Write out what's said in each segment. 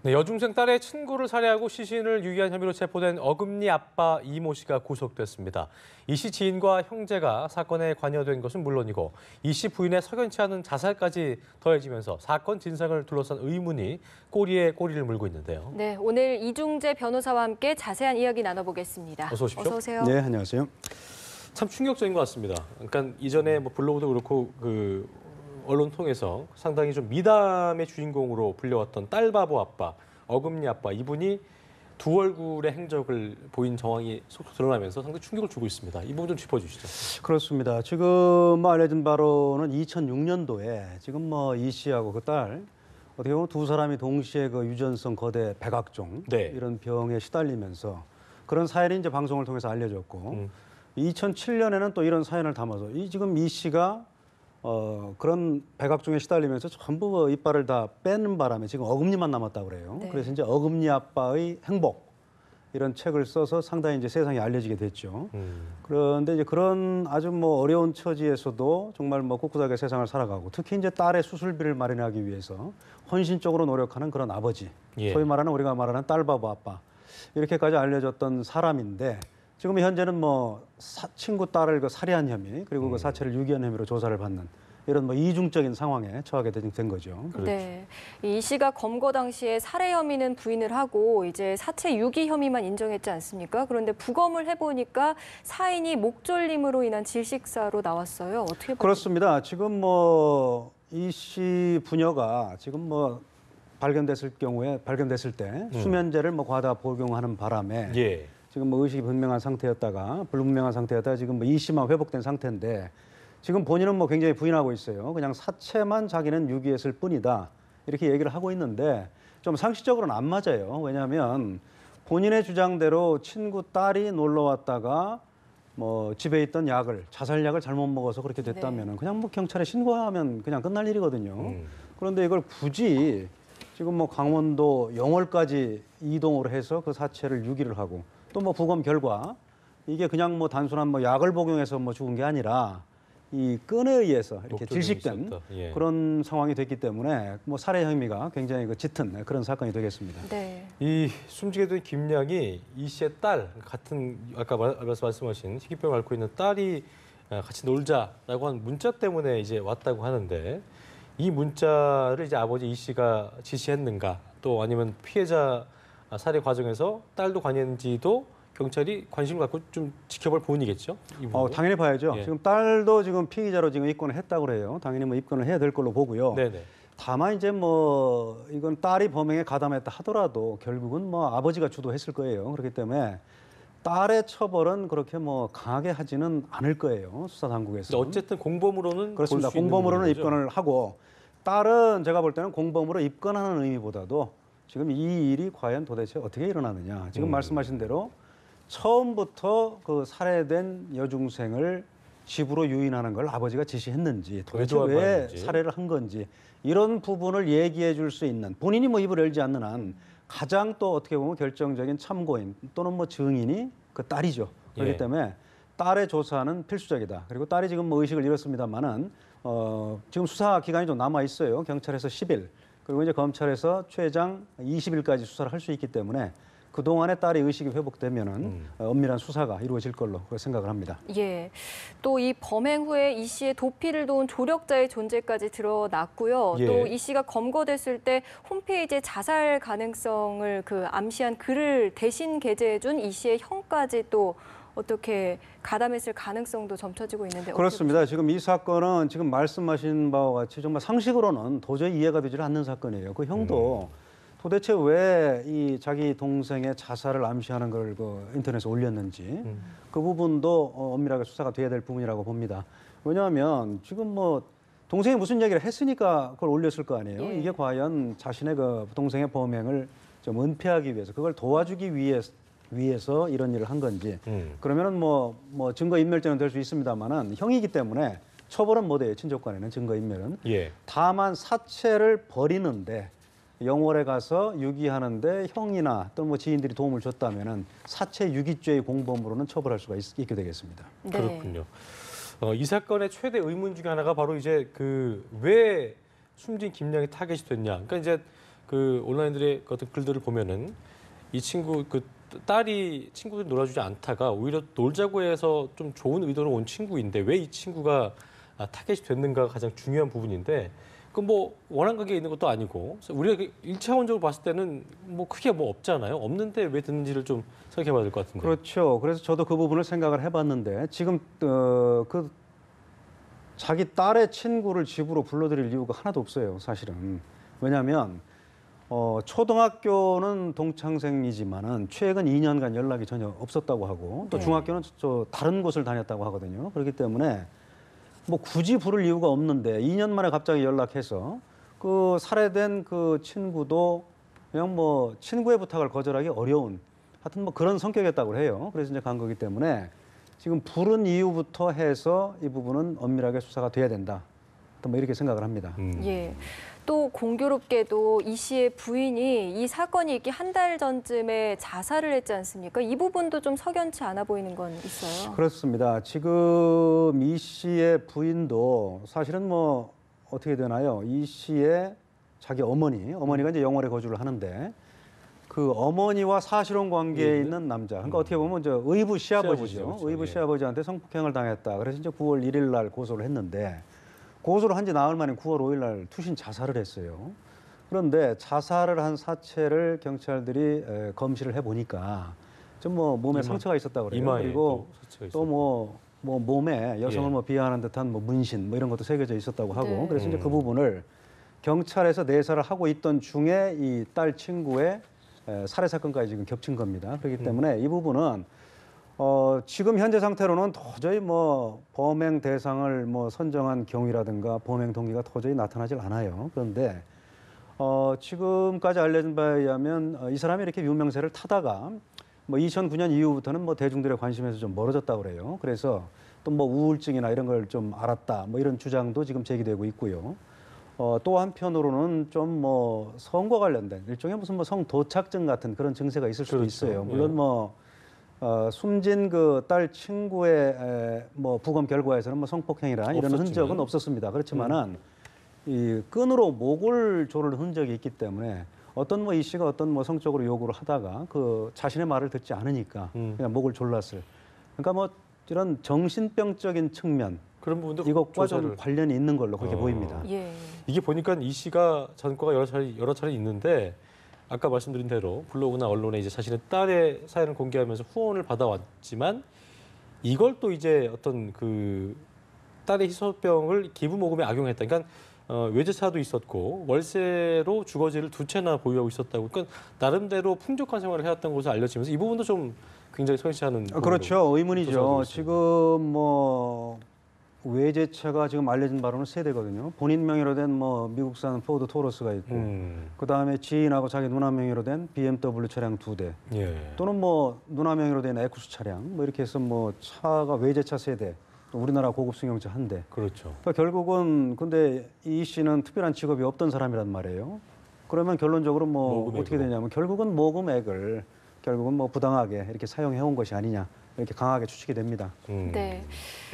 네, 여중생 딸의 친구를 살해하고 시신을 유기한 혐의로 체포된 어금니 아빠 이모 씨가 구속됐습니다. 이 씨 지인과 형제가 사건에 관여된 것은 물론이고 이 씨 부인의 석연치 않은 자살까지 더해지면서 사건 진상을 둘러싼 의문이 꼬리에 꼬리를 물고 있는데요. 네, 오늘 이중재 변호사와 함께 자세한 이야기 나눠보겠습니다. 어서 오십시오. 어서 오세요. 네, 안녕하세요. 참 충격적인 것 같습니다. 그러니까 이전에 블로그도 그렇고 언론 통해서 상당히 좀 미담의 주인공으로 불려왔던 딸바보 아빠, 어금니 아빠 이분이 두 얼굴의 행적을 보인 정황이 속속 드러나면서 상당히 충격을 주고 있습니다. 이 부분 좀 짚어주시죠. 그렇습니다. 지금 알려진 바로는 2006년도에 지금 이 씨하고 그 딸 어떻게 보면 두 사람이 동시에 그 유전성 거대 백악종 네. 이런 병에 시달리면서 그런 사연이 이제 방송을 통해서 알려졌고 2007년에는 또 이런 사연을 담아서 지금 이 씨가 그런 백악종에 시달리면서 전부 이빨을 다 빼는 바람에 지금 어금니만 남았다고 그래요. 네. 그래서 이제 어금니 아빠의 행복 이런 책을 써서 상당히 이제 세상에 알려지게 됐죠. 그런데 이제 그런 아주 어려운 처지에서도 정말 꿋꿋하게 세상을 살아가고 특히 이제 딸의 수술비를 마련하기 위해서 헌신적으로 노력하는 그런 아버지, 예. 소위 말하는 우리가 말하는 딸바보 아빠 이렇게까지 알려졌던 사람인데 지금 현재는 친구 딸을 살해한 혐의 그리고 그 사체를 유기한 혐의로 조사를 받는 이런 이중적인 상황에 처하게 된 거죠. 네, 이 씨가 검거 당시에 살해 혐의는 부인을 하고 이제 사체 유기 혐의만 인정했지 않습니까? 그런데 부검을 해보니까 사인이 목졸림으로 인한 질식사로 나왔어요. 어떻게 보세요? 그렇습니다. 지금 이 씨 부녀가 지금 발견됐을 때 수면제를 과다 복용하는 바람에 예. 지금 의식이 불명한 상태였다가 불분명한 상태였다가 지금 이 씨만 회복된 상태인데 지금 본인은 굉장히 부인하고 있어요. 그냥 사체만 자기는 유기했을 뿐이다 이렇게 얘기를 하고 있는데 좀 상식적으로는 안 맞아요. 왜냐하면 본인의 주장대로 친구 딸이 놀러 왔다가 집에 있던 자살약을 잘못 먹어서 그렇게 됐다면 그냥 경찰에 신고하면 그냥 끝날 일이거든요. 그런데 이걸 굳이 지금 강원도 영월까지 이동을 해서 그 사체를 유기를 하고 또 부검 결과 이게 그냥 단순한 약을 복용해서 죽은 게 아니라 이 끈에 의해서 이렇게 질식된 예. 그런 상황이 됐기 때문에 살해 혐의가 굉장히 짙은 그런 사건이 되겠습니다. 네. 이 숨지게 된 김양이 이 씨의 딸 같은 아까 말씀하신 희귀병을 앓고 있는 딸이 같이 놀자라고 한 문자 때문에 이제 왔다고 하는데 이 문자를 이제 아버지 이 씨가 지시했는가 또 아니면 피해자 살해 과정에서 딸도 관여했는지도 경찰이 관심을 갖고 좀 지켜볼 부분이겠죠? 당연히 봐야죠. 예. 지금 딸도 지금 피의자로 지금 입건을 했다고 그래요. 당연히 입건을 해야 될 걸로 보고요. 네네. 다만 이제 이건 딸이 범행에 가담했다 하더라도 결국은 아버지가 주도했을 거예요. 그렇기 때문에 딸의 처벌은 그렇게 강하게 하지는 않을 거예요. 수사 당국에서. 어쨌든 공범으로는 그렇습니다. 공범으로는 입건을 하고 딸은 제가 볼 때는 공범으로 입건하는 의미보다도 지금 이 일이 과연 도대체 어떻게 일어나느냐. 지금 말씀하신 대로 처음부터 그 살해된 여중생을 집으로 유인하는 걸 아버지가 지시했는지 도대체 왜 살해를 한 건지 이런 부분을 얘기해 줄 수 있는 본인이 입을 열지 않는 한 가장 또 어떻게 보면 결정적인 참고인 또는 증인이 그 딸이죠. 그렇기 예. 때문에 딸의 조사는 필수적이다. 그리고 딸이 지금 의식을 잃었습니다만은 지금 수사 기간이 좀 남아 있어요. 경찰에서 10일 그리고 이제 검찰에서 최장 20일까지 수사를 할 수 있기 때문에 그 동안에 딸의 의식이 회복되면은 엄밀한 수사가 이루어질 걸로 생각을 합니다. 예. 또 이 범행 후에 이 씨의 도피를 도운 조력자의 존재까지 드러났고요. 예. 또 이 씨가 검거됐을 때 홈페이지에 자살 가능성을 암시한 글을 대신 게재해준 이 씨의 형까지 또 어떻게 가담했을 가능성도 점쳐지고 있는데 그렇습니다. 지금 이 사건은 지금 말씀하신 바와 같이 정말 상식으로는 도저히 이해가 되지 않는 사건이에요. 그 형도 도대체 왜 이 자기 동생의 자살을 암시하는 걸 인터넷에 올렸는지 그 부분도 엄밀하게 수사가 돼야 될 부분이라고 봅니다. 왜냐하면 지금 동생이 무슨 얘기를 했으니까 그걸 올렸을 거 아니에요. 예. 이게 과연 자신의 동생의 범행을 좀 은폐하기 위해서 그걸 도와주기 위해서 이런 일을 한 건지 그러면은 증거인멸죄는 될 수 있습니다만은 형이기 때문에 처벌은 못 해요. 친족간에는 증거인멸은. 예. 다만 사체를 버리는데 영월에 가서 유기하는데 형이나 또는 지인들이 도움을 줬다면은 사체 유기죄의 공범으로는 처벌할 수가 있게 되겠습니다. 네. 그렇군요. 이 사건의 최대 의문 중에 하나가 바로 이제 왜 숨진 김양이 타겟이 됐냐. 그러니까 이제 그 온라인들의 어떤 글들을 보면은 이 친구 그 딸이 친구들 놀아주지 않다가 오히려 놀자고 해서 좀 좋은 의도로 온 친구인데 왜 이 친구가 타겟이 됐는가가 가장 중요한 부분인데 그 뭐 원한 관계에 있는 것도 아니고 우리가 1차원적으로 봤을 때는 뭐 크게 뭐 없잖아요. 없는데 왜 듣는지를 좀 생각해봐야 될 것 같은데. 그렇죠. 그래서 저도 그 부분을 생각을 해봤는데 지금 그 자기 딸의 친구를 집으로 불러들일 이유가 하나도 없어요. 사실은. 왜냐하면 초등학교는 동창생이지만은 최근 2년간 연락이 전혀 없었다고 하고 또 네. 중학교는 저 다른 곳을 다녔다고 하거든요. 그렇기 때문에 뭐 굳이 부를 이유가 없는데 2년 만에 갑자기 연락해서 그 살해된 그 친구도 그냥 뭐 친구의 부탁을 거절하기 어려운 하여튼 뭐 그런 성격이었다고 해요. 그래서 이제 간 거기 때문에 지금 부른 이유부터 해서 이 부분은 엄밀하게 수사가 돼야 된다. 또 뭐 이렇게 생각을 합니다. 예. 또 공교롭게도 이 씨의 부인이 이 사건이 있기 한 달 전쯤에 자살을 했지 않습니까? 이 부분도 좀 석연치 않아 보이는 건 있어요. 그렇습니다. 지금 이 씨의 부인도 사실은 뭐 어떻게 되나요? 이 씨의 자기 어머니가 이제 영월에 거주를 하는데 그 어머니와 사실혼 관계에 예. 있는 남자. 그러니까 어떻게 보면 저 의부 시아버지죠. 시아버지죠, 그렇죠. 의부 예. 시아버지한테 성폭행을 당했다. 그래서 이제 9월 1일 날 고소를 했는데 고소를 한 지 나흘 만에 9월 5일 날 투신 자살을 했어요. 그런데 자살을 한 사체를 경찰들이 검시를 해보니까 좀 뭐 몸에 상처가 있었다고 그래요. 이마에 그리고 상처가 또 뭐 몸에 여성을 예. 뭐 비하하는 듯한 뭐 문신 뭐 이런 것도 새겨져 있었다고 하고 네. 그래서 이제 그 부분을 경찰에서 내사를 하고 있던 중에 이 딸 친구의 살해 사건까지 지금 겹친 겁니다. 그렇기 때문에 이 부분은 지금 현재 상태로는 도저히 뭐 범행 대상을 뭐 선정한 경위라든가 범행 동기가 도저히 나타나질 않아요. 그런데 지금까지 알려진 바에 의하면 이 사람이 이렇게 유명세를 타다가 뭐 2009년 이후부터는 뭐 대중들의 관심에서 좀 멀어졌다고 그래요. 그래서 또 뭐 우울증이나 이런 걸 좀 알았다. 뭐 이런 주장도 지금 제기되고 있고요. 또 한편으로는 좀 뭐 성과 관련된 일종의 무슨 뭐 성도착증 같은 그런 증세가 있을 수도 그렇죠. 있어요. 예. 물론 뭐 숨진 그 딸 친구의 뭐 부검 결과에서는 뭐 성폭행이라 이런 없었지만. 흔적은 없었습니다. 그렇지만은 이 끈으로 목을 조를 흔적이 있기 때문에 어떤 뭐 이 씨가 어떤 뭐 성적으로 요구를 하다가 그 자신의 말을 듣지 않으니까 그냥 목을 졸랐을. 그러니까 뭐 이런 정신병적인 측면 그런 부분도 이것과 조사를. 좀 관련이 있는 걸로 그렇게 보입니다. 예. 이게 보니까 이 씨가 전과가 여러 차례 있는데 아까 말씀드린 대로 블로그나 언론에 이제 자신의 딸의 사연을 공개하면서 후원을 받아왔지만 이걸 또 이제 어떤 그 딸의 희소병을 기부 모금에 악용했다. 그러니까 외제차도 있었고 월세로 주거지를 2채나 보유하고 있었다고. 그러니까 나름대로 풍족한 생활을 해왔던 것으로 알려지면서 이 부분도 좀 굉장히 성시하는. 그렇죠. 의문이죠. 조사하고 있습니다. 지금 뭐 외제차가 지금 알려진 바로는 3대거든요. 본인 명의로 된 뭐 미국산 포드 토러스가 있고 그다음에 지인하고 자기 누나 명의로 된 BMW 차량 2대. 예. 또는 뭐 누나 명의로 된 에쿠스 차량 뭐 이렇게 해서 뭐 차가 외제차 3대. 또 우리나라 고급 승용차 1대. 그렇죠. 그러니까 결국은 근데 이 씨는 특별한 직업이 없던 사람이란 말이에요. 그러면 결론적으로 뭐 모금액으로. 어떻게 되냐면 결국은 모금액을 결국은 뭐 부당하게 이렇게 사용해 온 것이 아니냐 이렇게 강하게 추측이 됩니다. 네.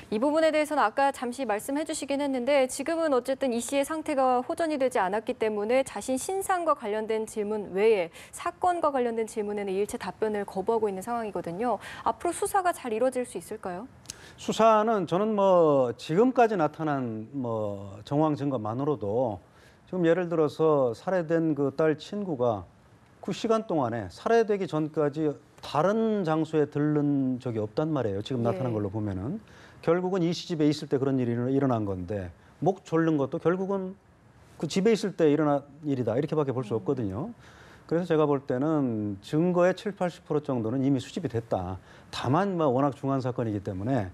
이 부분에 대해서는 아까 잠시 말씀해 주시긴 했는데 지금은 어쨌든 이 씨의 상태가 호전이 되지 않았기 때문에 자신 신상과 관련된 질문 외에 사건과 관련된 질문에는 일체 답변을 거부하고 있는 상황이거든요. 앞으로 수사가 잘 이루어질 수 있을까요? 수사는 저는 뭐 지금까지 나타난 뭐 정황 증거만으로도 지금 예를 들어서 살해된 그 딸 친구가 그 시간 동안에 살해되기 전까지 다른 장소에 들른 적이 없단 말이에요. 지금 예. 나타난 걸로 보면은 결국은 이 씨 집에 있을 때 그런 일이 일어난 건데 목 졸른 것도 결국은 그 집에 있을 때 일어난 일이다 이렇게밖에 볼 수 없거든요. 그래서 제가 볼 때는 증거의 70~80% 정도는 이미 수집이 됐다. 다만 뭐 워낙 중한 사건이기 때문에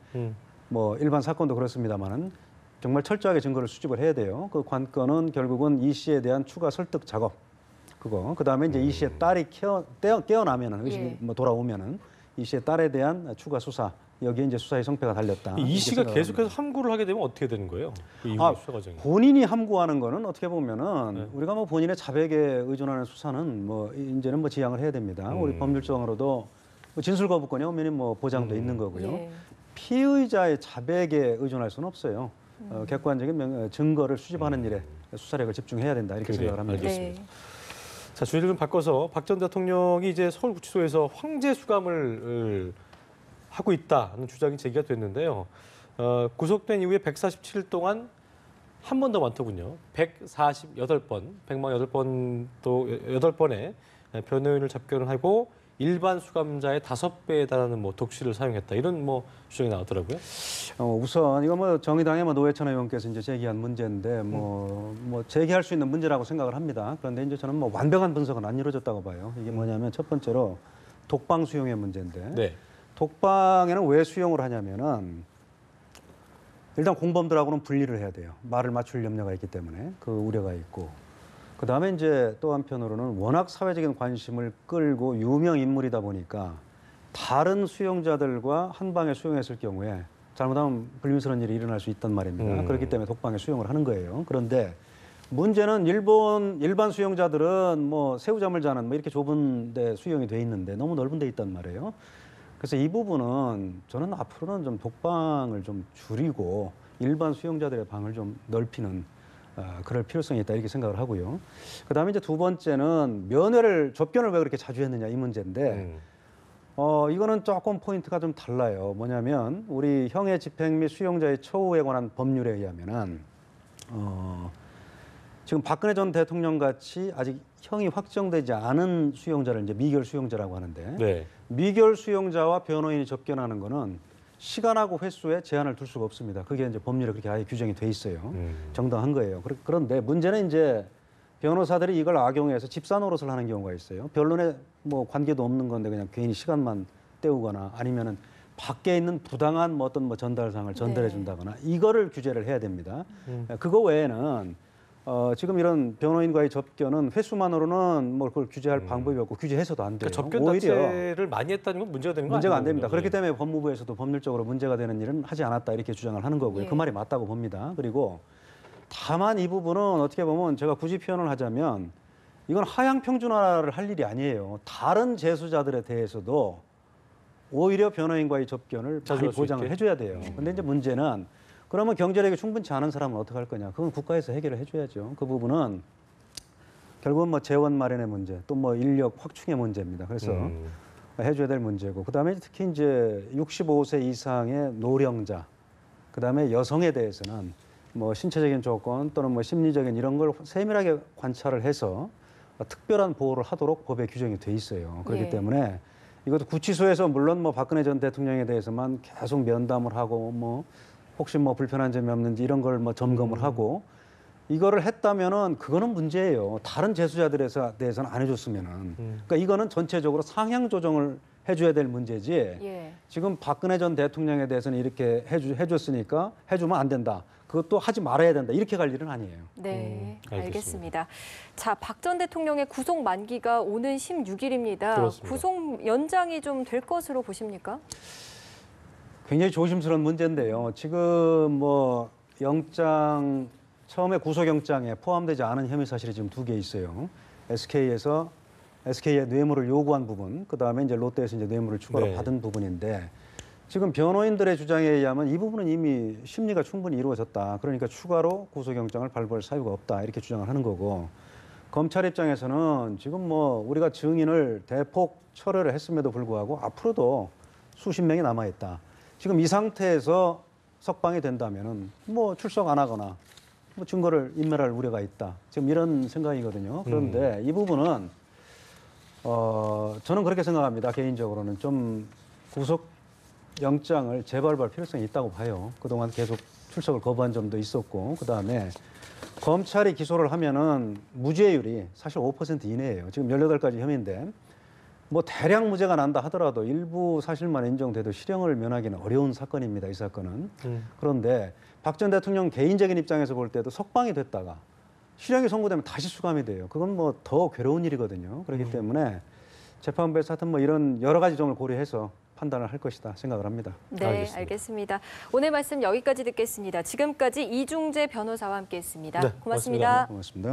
뭐 일반 사건도 그렇습니다만은 정말 철저하게 증거를 수집을 해야 돼요. 그 관건은 결국은 이 씨에 대한 추가 설득 작업. 그다음에 이제 이 씨의 딸이 깨어나면은 의식이 예. 뭐 돌아오면은 이 씨의 딸에 대한 추가 수사 여기에 이제 수사의 성패가 달렸다. 이 이렇게 씨가 생각을 계속해서 합니다. 함구를 하게 되면 어떻게 되는 거예요? 그 이후 아, 수사 과정이. 본인이 함구하는 거는 어떻게 보면은 네. 우리가 뭐 본인의 자백에 의존하는 수사는 뭐 이제는 뭐 지양을 해야 됩니다. 우리 법률적으로도 뭐 진술 거부권이 엄연히 뭐 보장돼 있는 거고요. 예. 피의자의 자백에 의존할 수는 없어요. 객관적인 증거를 수집하는 일에 수사력을 집중해야 된다 이렇게 그래요. 생각을 합니다. 알겠습니다. 네. 자, 주의를 좀 바꿔서 박 전 대통령이 이제 서울구치소에서 황제 수감을 하고 있다는 주장이 제기가 됐는데요. 구속된 이후에 147일 동안 한 번 더 많더군요. 148번, 148번 또 8번의 변호인을 접견을 하고 일반 수감자의 5배에 달하는 뭐 독시를 사용했다. 이런 뭐 주장이 나왔더라고요. 우선 이거 뭐 정의당의 노회찬 의원께서 이제 제기한 문제인데 뭐 제기할 수 있는 문제라고 생각을 합니다. 그런데 이제 저는 뭐 완벽한 분석은 안 이루어졌다고 봐요. 이게 뭐냐면 첫 번째로 독방 수용의 문제인데 네. 독방에는 왜 수용을 하냐면은 일단 공범들하고는 분리를 해야 돼요. 말을 맞출 염려가 있기 때문에 그 우려가 있고. 그다음에 이제 또 한편으로는 워낙 사회적인 관심을 끌고 유명 인물이다 보니까 다른 수용자들과 한 방에 수용했을 경우에 잘못하면 불미스러운 일이 일어날 수 있단 말입니다. 그렇기 때문에 독방에 수용을 하는 거예요. 그런데 문제는 일반 수용자들은 뭐 새우잠을 자는 뭐 이렇게 좁은 데 수용이 돼 있는데 너무 넓은 데 있단 말이에요. 그래서 이 부분은 저는 앞으로는 좀 독방을 좀 줄이고 일반 수용자들의 방을 좀 넓히는 그럴 필요성이 있다 이렇게 생각을 하고요. 그다음에 이제 두 번째는 접견을 왜 그렇게 자주 했느냐 이 문제인데 이거는 조금 포인트가 좀 달라요. 뭐냐면 우리 형의 집행 및 수용자의 처우에 관한 법률에 의하면은 지금 박근혜 전 대통령 같이 아직 형이 확정되지 않은 수용자를 이제 미결 수용자라고 하는데 네. 미결 수용자와 변호인이 접견하는 거는 시간하고 횟수에 제한을 둘 수가 없습니다. 그게 이제 법률에 그렇게 아예 규정이 돼 있어요. 정당한 거예요. 그런데 문제는 이제 변호사들이 이걸 악용해서 집사 노릇을 하는 경우가 있어요. 변론에 뭐 관계도 없는 건데 그냥 괜히 시간만 때우거나 아니면은 밖에 있는 부당한 뭐 어떤 뭐 전달상을 전달해 준다거나 이거를 규제를 해야 됩니다. 그거 외에는 지금 이런 변호인과의 접견은 횟수만으로는 뭐 그걸 규제할 방법이 없고 규제해서도 안 돼요. 그러니까 접견 오히려 자체를 많이 했다는 건 문제가 되는 거 문제가 안 아니에요? 됩니다. 예. 그렇기 때문에 법무부에서도 법률적으로 문제가 되는 일은 하지 않았다 이렇게 주장을 하는 거고요. 예. 그 말이 맞다고 봅니다. 그리고 다만 이 부분은 어떻게 보면 제가 굳이 표현을 하자면 이건 하향 평준화를 할 일이 아니에요. 다른 재수자들에 대해서도 오히려 변호인과의 접견을 자주 많이 할수 보장을 있게? 해줘야 돼요. 근데 이제 문제는 그러면 경제력이 충분치 않은 사람은 어떻게 할 거냐? 그건 국가에서 해결을 해줘야죠. 그 부분은 결국은 뭐 재원 마련의 문제, 또 뭐 인력 확충의 문제입니다. 그래서 해줘야 될 문제고, 그 다음에 특히 이제 65세 이상의 노령자, 그 다음에 여성에 대해서는 뭐 신체적인 조건 또는 뭐 심리적인 이런 걸 세밀하게 관찰을 해서 특별한 보호를 하도록 법에 규정이 돼 있어요. 그렇기 예. 때문에 이것도 구치소에서 물론 뭐 박근혜 전 대통령에 대해서만 계속 면담을 하고 뭐 혹시 뭐 불편한 점이 없는지 이런 걸 뭐 점검을 하고 이거를 했다면은 그거는 문제예요. 다른 재수자들에 대해서는 안 해줬으면은. 그러니까 이거는 전체적으로 상향 조정을 해줘야 될 문제지. 예. 지금 박근혜 전 대통령에 대해서는 이렇게 해줬으니까 해주면 안 된다. 그것도 하지 말아야 된다. 이렇게 갈 일은 아니에요. 네, 알겠습니다. 알겠습니다. 자, 박 전 대통령의 구속 만기가 오는 16일입니다. 그렇습니다. 구속 연장이 좀 될 것으로 보십니까? 굉장히 조심스러운 문제인데요. 지금 뭐 영장 처음에 구속영장에 포함되지 않은 혐의 사실이 지금 2개 있어요. SK의 뇌물을 요구한 부분, 그 다음에 이제 롯데에서 이제 뇌물을 추가로 네. 받은 부분인데 지금 변호인들의 주장에 의하면 이 부분은 이미 심리가 충분히 이루어졌다. 그러니까 추가로 구속영장을 발부할 사유가 없다. 이렇게 주장을 하는 거고 검찰 입장에서는 지금 뭐 우리가 증인을 대폭 철회를 했음에도 불구하고 앞으로도 수십 명이 남아 있다. 지금 이 상태에서 석방이 된다면은 뭐 출석 안 하거나 뭐 증거를 인멸할 우려가 있다. 지금 이런 생각이거든요. 그런데 이 부분은 저는 그렇게 생각합니다. 개인적으로는 좀 구속 영장을 재발부할 필요성이 있다고 봐요. 그동안 계속 출석을 거부한 점도 있었고, 그 다음에 검찰이 기소를 하면은 무죄율이 사실 5% 이내예요. 지금 18가지 혐의인데, 뭐 대량 무죄가 난다 하더라도 일부 사실만 인정돼도 실형을 면하기는 어려운 사건입니다. 이 사건은. 그런데 박 전 대통령 개인적인 입장에서 볼 때도 석방이 됐다가 실형이 선고되면 다시 수감이 돼요. 그건 뭐 더 괴로운 일이거든요. 그렇기 때문에 재판부에서 하여튼 뭐 이런 여러 가지 점을 고려해서 판단을 할 것이다 생각을 합니다. 네, 알겠습니다. 오늘 말씀 여기까지 듣겠습니다. 지금까지 이중재 변호사와 함께했습니다. 네, 고맙습니다. 고맙습니다.